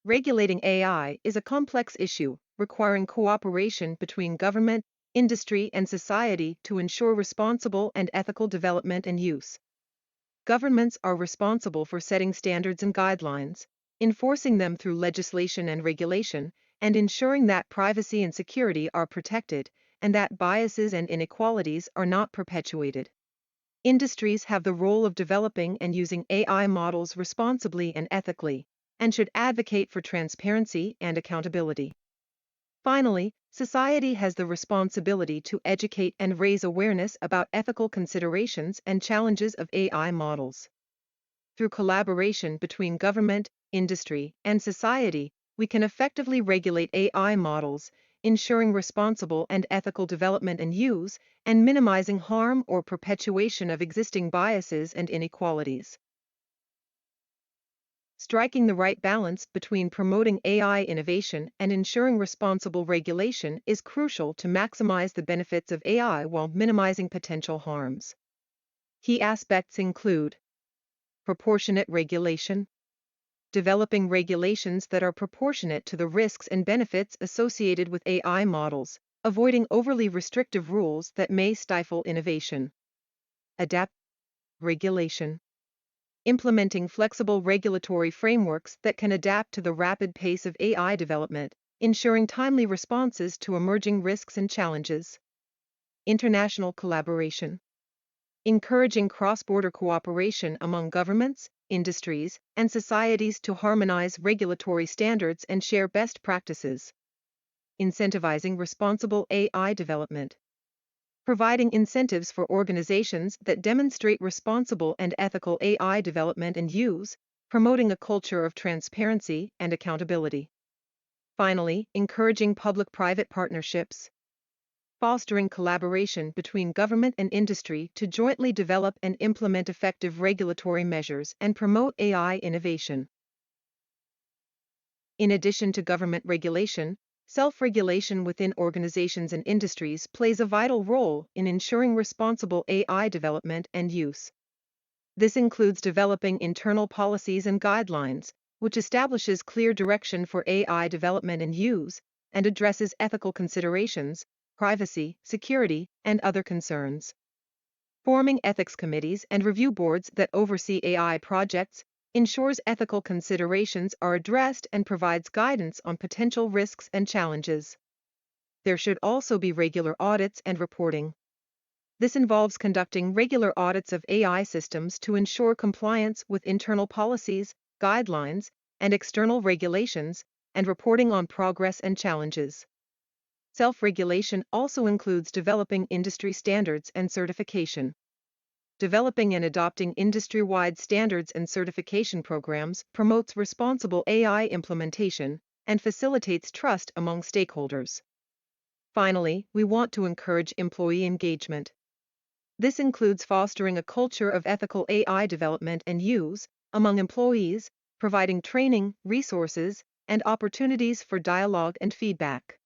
Regulating AI is a complex issue requiring cooperation between government, industry, and society to ensure responsible and ethical development and use. Governments are responsible for setting standards and guidelines, enforcing them through legislation and regulation, and ensuring that privacy and security are protected, and that biases and inequalities are not perpetuated. Industries have the role of developing and using AI models responsibly and ethically, and should advocate for transparency and accountability. Finally, society has the responsibility to educate and raise awareness about ethical considerations and challenges of AI models. Through collaboration between government, industry, and society, we can effectively regulate AI models, ensuring responsible and ethical development and use, and minimizing harm or perpetuation of existing biases and inequalities. Striking the right balance between promoting AI innovation and ensuring responsible regulation is crucial to maximize the benefits of AI while minimizing potential harms. Key aspects include proportionate regulation, developing regulations that are proportionate to the risks and benefits associated with AI models, avoiding overly restrictive rules that may stifle innovation. Adapt regulation, implementing flexible regulatory frameworks that can adapt to the rapid pace of AI development, ensuring timely responses to emerging risks and challenges. International collaboration, encouraging cross-border cooperation among governments, industries, and societies to harmonize regulatory standards and share best practices. Incentivizing responsible AI development, providing incentives for organizations that demonstrate responsible and ethical AI development and use, promoting a culture of transparency and accountability. Finally, encouraging public-private partnerships, fostering collaboration between government and industry to jointly develop and implement effective regulatory measures and promote AI innovation. In addition to government regulation, self-regulation within organizations and industries plays a vital role in ensuring responsible AI development and use. This includes developing internal policies and guidelines, which establishes clear direction for AI development and use, and addresses ethical considerations, privacy, security, and other concerns. Forming ethics committees and review boards that oversee AI projects ensures ethical considerations are addressed and provides guidance on potential risks and challenges. There should also be regular audits and reporting. This involves conducting regular audits of AI systems to ensure compliance with internal policies, guidelines, and external regulations, and reporting on progress and challenges. Self-regulation also includes developing industry standards and certification. Developing and adopting industry-wide standards and certification programs promotes responsible AI implementation and facilitates trust among stakeholders. Finally, we want to encourage employee engagement. This includes fostering a culture of ethical AI development and use among employees, providing training, resources, and opportunities for dialogue and feedback.